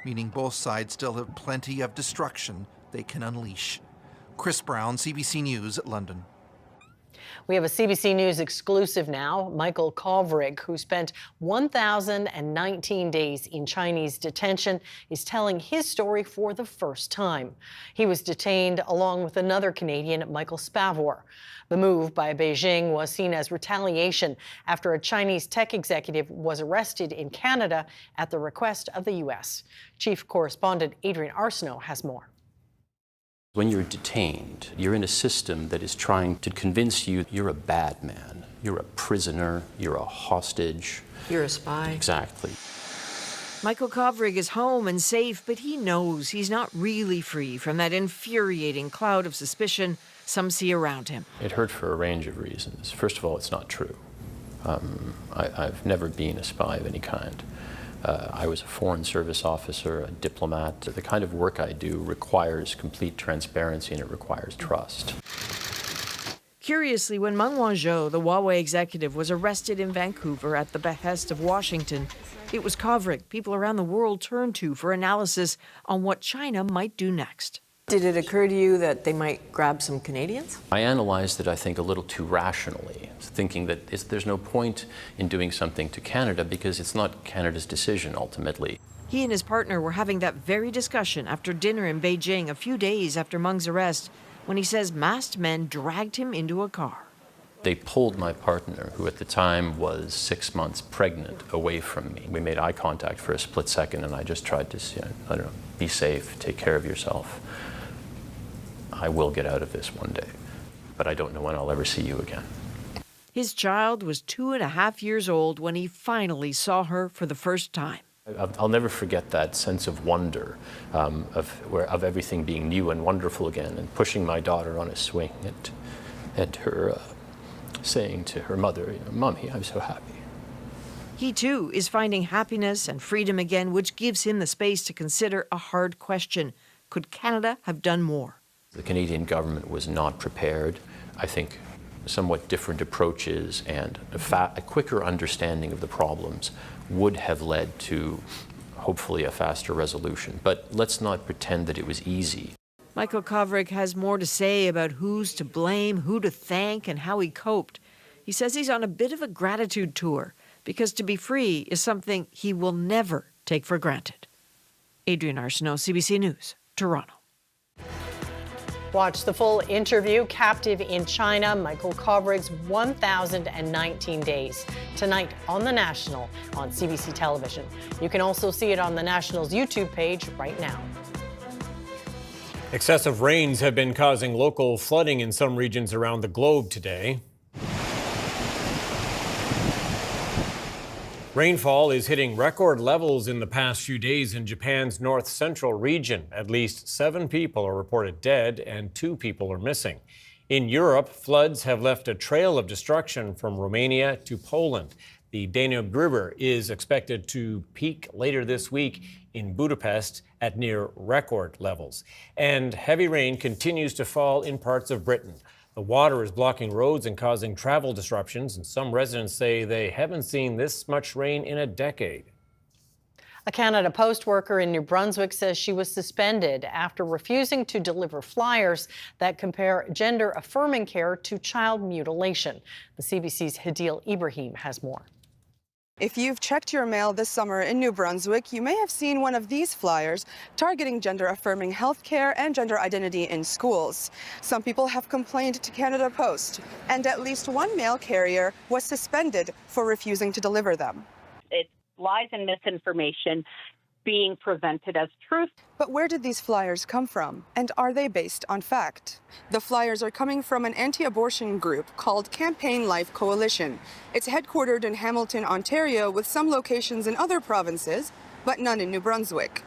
meaning both sides still have plenty of destruction they can unleash. Chris Brown, CBC News, London. We have a CBC News exclusive now. Michael Kovrig, who spent 1,019 days in Chinese detention, is telling his story for the first time. He was detained along with another Canadian, Michael Spavor. The move by Beijing was seen as retaliation after a Chinese tech executive was arrested in Canada at the request of the U.S. Chief Correspondent Adrian Arsenault has more. When you're detained, you're in a system that is trying to convince you you're a bad man, you're a prisoner, you're a hostage. You're a spy. Exactly. Michael Kovrig is home and safe, but he knows he's not really free from that infuriating cloud of suspicion some see around him. It hurt for a range of reasons. First of all, it's not true. I've never been a spy of any kind. I was a foreign service officer, a diplomat. The kind of work I do requires complete transparency and it requires trust. Curiously, when Meng Wanzhou, the Huawei executive, was arrested in Vancouver at the behest of Washington, it was Kovrig people around the world turned to for analysis on what China might do next. Did it occur to you that they might grab some Canadians? I analyzed it, I think, a little too rationally, thinking that there's no point in doing something to Canada because it's not Canada's decision ultimately. He and his partner were having that very discussion after dinner in Beijing a few days after Meng's arrest, when he says masked men dragged him into a car. They pulled my partner, who at the time was 6 months pregnant, away from me. We made eye contact for a split second and I just tried to say, I don't know, be safe, take care of yourself. I will get out of this one day, but I don't know when I'll ever see you again. His child was 2.5 years old when he finally saw her for the first time. I'll never forget that sense of wonder, of everything being new and wonderful again, and pushing my daughter on a swing and her saying to her mother, "Mommy, I'm so happy." He too is finding happiness and freedom again, which gives him the space to consider a hard question. Could Canada have done more? The Canadian government was not prepared. I think somewhat different approaches and a quicker understanding of the problems would have led to hopefully a faster resolution. But let's not pretend that it was easy. Michael Kovrig has more to say about who's to blame, who to thank, and how he coped. He says he's on a bit of a gratitude tour because to be free is something he will never take for granted. Adrian Arsenault, CBC News, Toronto. Watch the full interview, Captive in China, Michael Kovrig's 1,019 days, tonight on The National on CBC Television. You can also see it on The National's YouTube page right now. Excessive rains have been causing local flooding in some regions around the globe today. Rainfall is hitting record levels in the past few days in Japan's north-central region. At least 7 people are reported dead and 2 people are missing. In Europe, floods have left a trail of destruction from Romania to Poland. The Danube River is expected to peak later this week in Budapest at near record levels. And heavy rain continues to fall in parts of Britain. The water is blocking roads and causing travel disruptions, and some residents say they haven't seen this much rain in a decade. A Canada Post worker in New Brunswick says she was suspended after refusing to deliver flyers that compare gender-affirming care to child mutilation. The CBC's Hadil Ibrahim has more. If you've checked your mail this summer in New Brunswick, you may have seen one of these flyers targeting gender-affirming healthcare and gender identity in schools. Some people have complained to Canada Post, and at least one mail carrier was suspended for refusing to deliver them. It's lies and misinformation being presented as truth. But where did these flyers come from, and are they based on fact? The flyers are coming from an anti-abortion group called Campaign Life Coalition. It's headquartered in Hamilton, Ontario, with some locations in other provinces, but none in New Brunswick.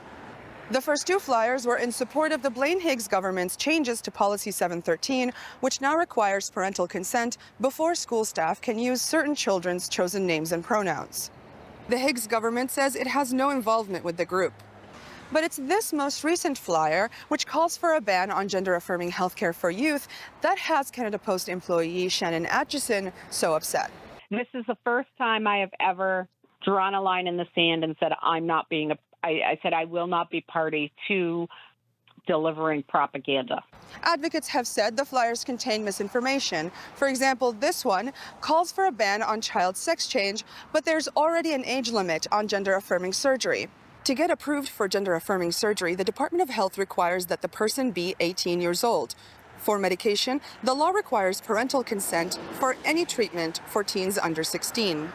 The first 2 flyers were in support of the Blaine Higgs government's changes to Policy 713, which now requires parental consent before school staff can use certain children's chosen names and pronouns. The Higgs government says it has no involvement with the group. But it's this most recent flyer, which calls for a ban on gender-affirming healthcare for youth, that has Canada Post employee Shannon Atchison so upset. This is the first time I have ever drawn a line in the sand and said I said I will not be party to delivering propaganda. Advocates have said the flyers contain misinformation. For example, this one calls for a ban on child sex change, but there's already an age limit on gender-affirming surgery. To get approved for gender-affirming surgery, the Department of Health requires that the person be 18 years old. For medication, the law requires parental consent for any treatment for teens under 16.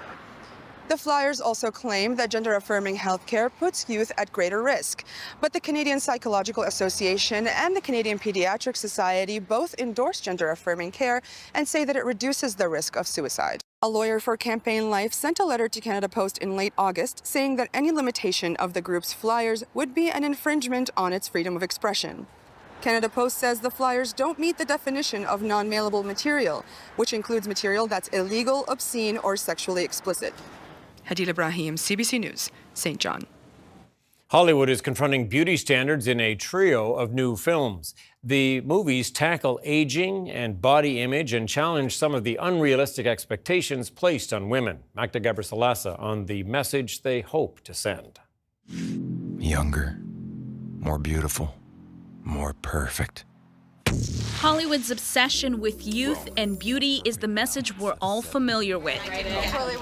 The flyers also claim that gender-affirming healthcare puts youth at greater risk. But the Canadian Psychological Association and the Canadian Pediatric Society both endorse gender-affirming care and say that it reduces the risk of suicide. A lawyer for Campaign Life sent a letter to Canada Post in late August saying that any limitation of the group's flyers would be an infringement on its freedom of expression. Canada Post says the flyers don't meet the definition of non-mailable material, which includes material that's illegal, obscene, or sexually explicit. Hadil Ibrahim, CBC News, St. John. Hollywood is confronting beauty standards in a trio of new films. The movies tackle aging and body image and challenge some of the unrealistic expectations placed on women. Magda Gabrisalasa on the message they hope to send. Younger, more beautiful, more perfect. Hollywood's obsession with youth and beauty is the message we're all familiar with.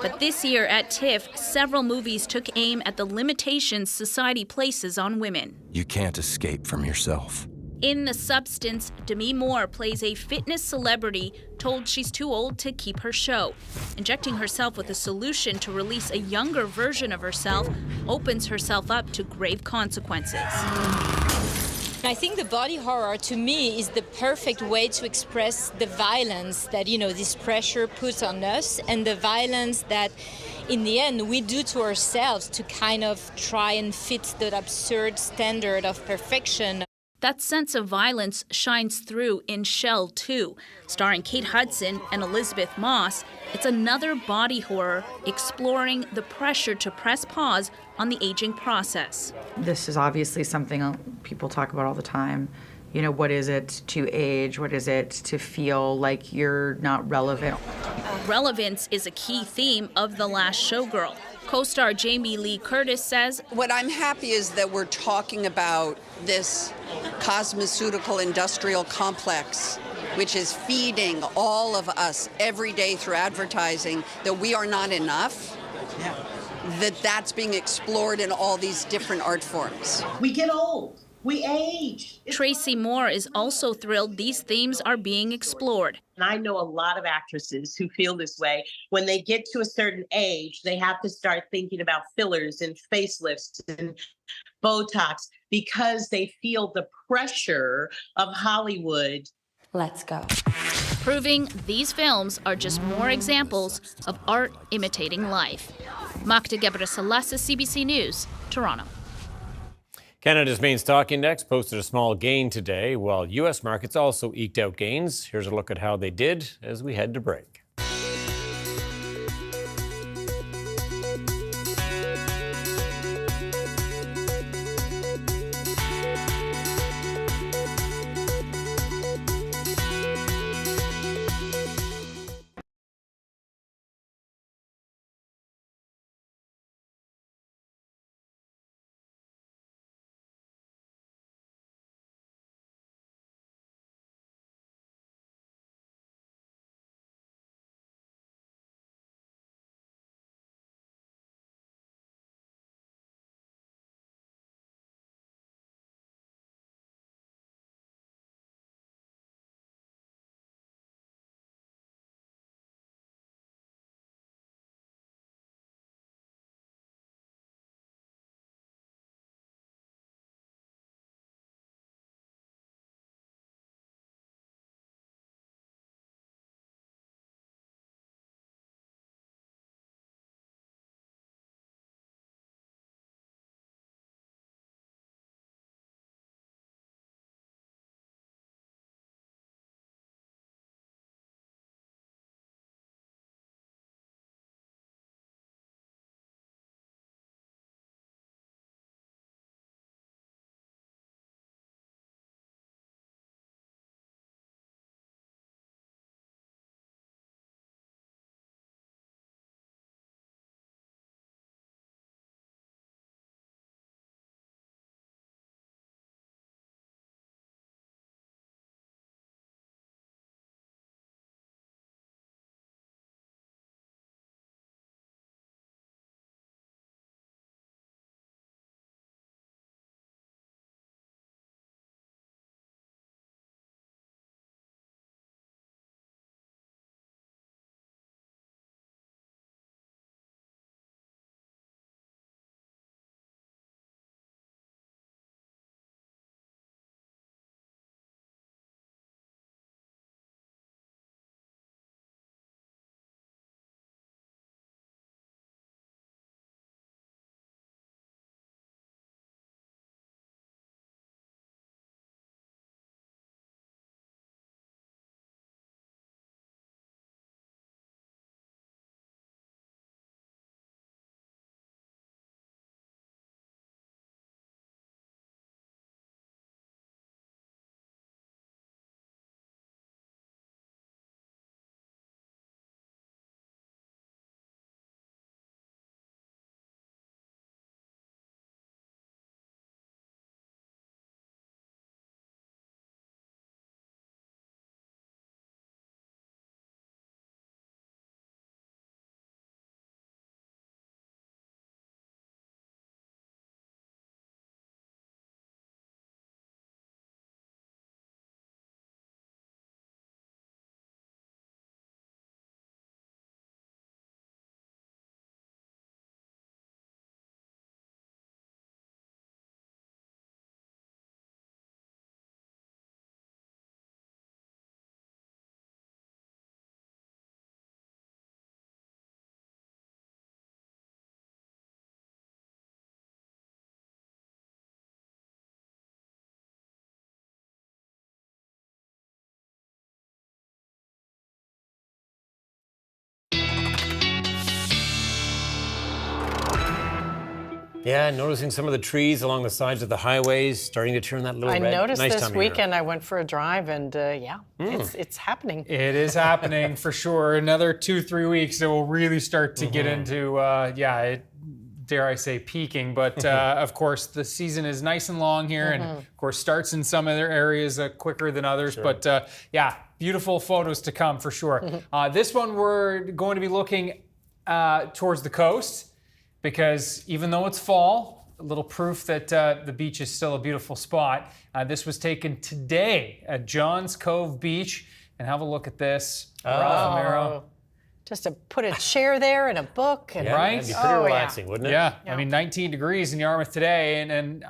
But this year at TIFF, several movies took aim at the limitations society places on women. You can't escape from yourself. In The Substance, Demi Moore plays a fitness celebrity told she's too old to keep her show. Injecting herself with a solution to release a younger version of herself opens herself up to grave consequences. I think the body horror, to me, is the perfect way to express the violence that, this pressure puts on us, and the violence that, in the end, we do to ourselves to kind of try and fit that absurd standard of perfection. That sense of violence shines through in Shell 2. Starring Kate Hudson and Elizabeth Moss, it's another body horror exploring the pressure to press pause on the aging process. This is obviously something people talk about all the time. What is it to age? What is it to feel like you're not relevant? Relevance is a key theme of The Last Showgirl. Co-star Jamie Lee Curtis says, "What I'm happy is that we're talking about this cosmeceutical industrial complex, which is feeding all of us every day through advertising, that we are not enough." Yeah. That's being explored in all these different art forms. We get old. We age. Tracy Moore is also thrilled these themes are being explored. And I know a lot of actresses who feel this way. When they get to a certain age, they have to start thinking about fillers and facelifts and Botox because they feel the pressure of Hollywood. Let's go. Proving these films are just more examples of art imitating life. Magda Gabrisalasa, CBC News, Toronto. Canada's main stock index posted a small gain today, while U.S. markets also eked out gains. Here's a look at how they did as we head to break. Yeah, noticing some of the trees along the sides of the highways starting to turn that little I red. noticed Nice this time of year. weekend I went for a drive and it's happening. It is happening for sure. Another 2-3 weeks, it will really start to get into, dare I say, peaking. But of course, the season is nice and long here, and of course starts in some other areas quicker than others. Sure. But beautiful photos to come for sure. This one, we're going to be looking towards the coast, because even though it's fall, a little proof that the beach is still a beautiful spot. This was taken today at Johns Cove Beach. And have a look at this. Ralph Amaro. Just to put a chair there and a book. And right? That'd be pretty relaxing, wouldn't it? Yeah. I mean, 19 degrees in Yarmouth today, and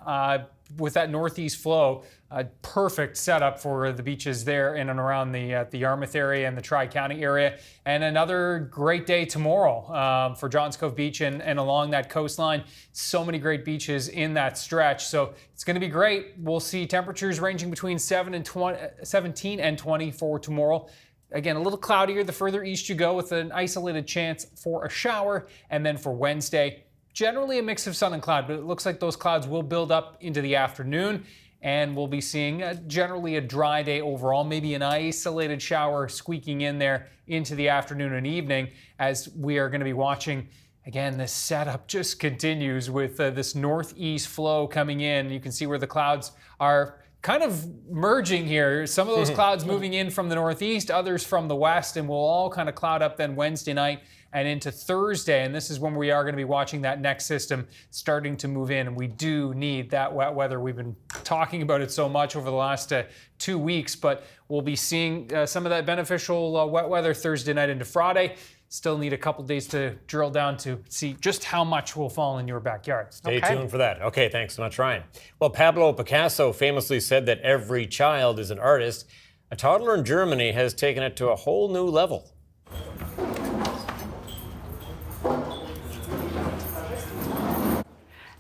with that northeast flow, a perfect setup for the beaches there in and around the Yarmouth area and the Tri-County area. And another great day tomorrow for Johns Cove Beach and along that coastline. So many great beaches in that stretch. So it's going to be great. We'll see temperatures ranging between 17 and 20 for tomorrow. Again, a little cloudier the further east you go, with an isolated chance for a shower. And then for Wednesday, generally a mix of sun and cloud, but it looks like those clouds will build up into the afternoon, and we'll be seeing generally a dry day overall, maybe an isolated shower squeaking in there into the afternoon and evening, as we are going to be watching. Again, this setup just continues with this northeast flow coming in. You can see where the clouds are kind of merging here. Some of those clouds moving in from the northeast, others from the west, and we'll all kind of cloud up then Wednesday night and into Thursday. And this is when we are going to be watching that next system starting to move in. And we do need that wet weather. We've been talking about it so much over the last 2 weeks, but we'll be seeing some of that beneficial wet weather Thursday night into Friday. Still need a couple days to drill down to see just how much will fall in your backyard. Stay tuned for that. Okay, thanks so much, Ryan. Well, Pablo Picasso famously said that every child is an artist. A toddler in Germany has taken it to a whole new level.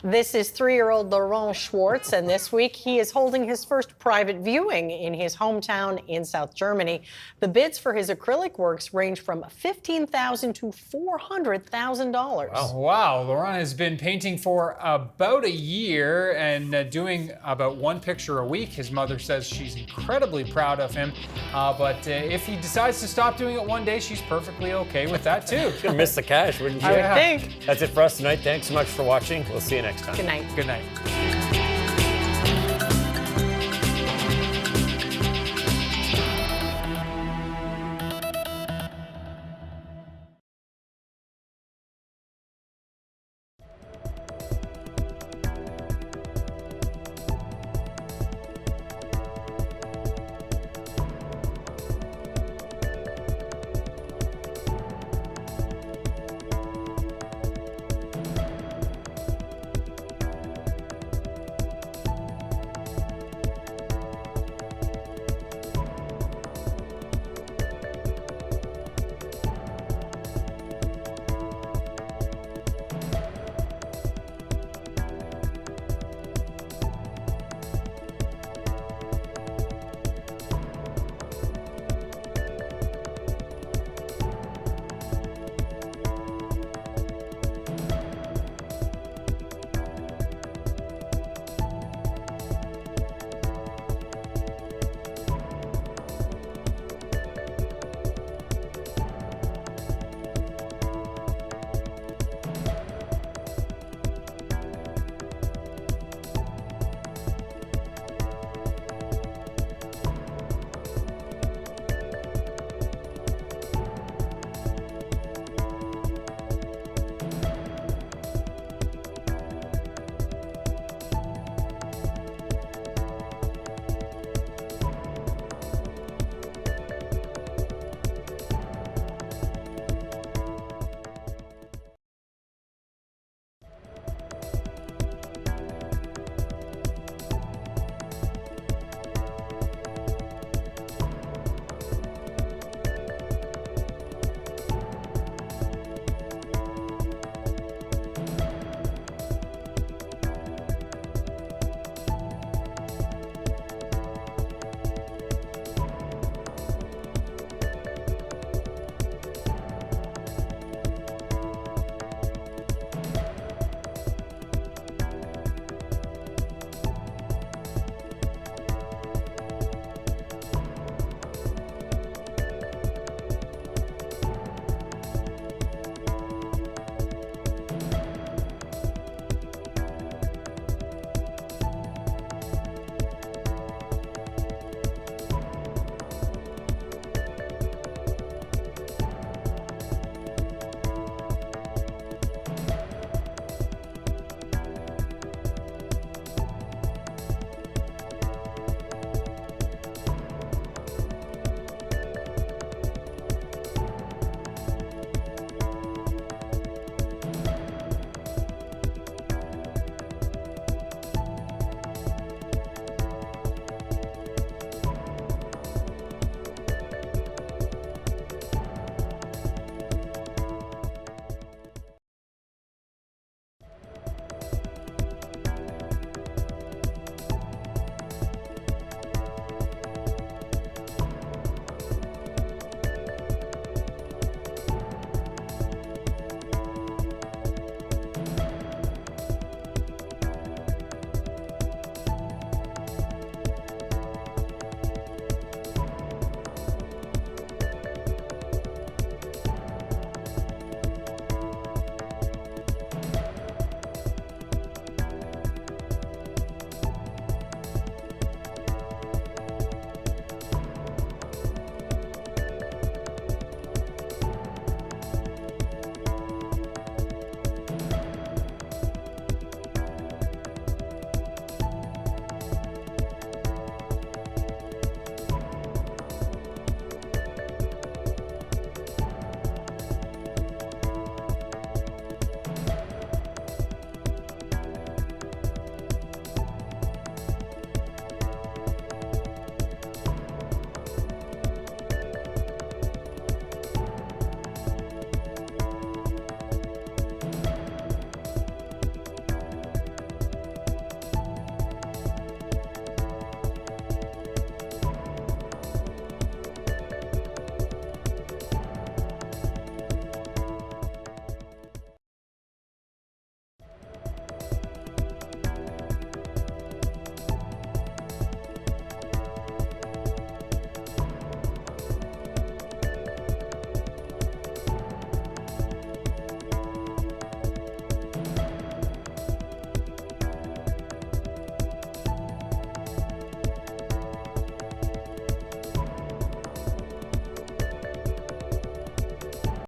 This is 3-year-old Laurent Schwartz, and this week he is holding his first private viewing in his hometown in South Germany. The bids for his acrylic works range from $15,000 to $400,000. Wow. Laurent has been painting for about a year and doing about one picture a week. His mother says she's incredibly proud of him, but if he decides to stop doing it one day, she's perfectly okay with that too. You'll miss the cash, wouldn't you? I would think. That's it for us tonight. Thanks so much for watching. We'll see you next time. Good night. Good night.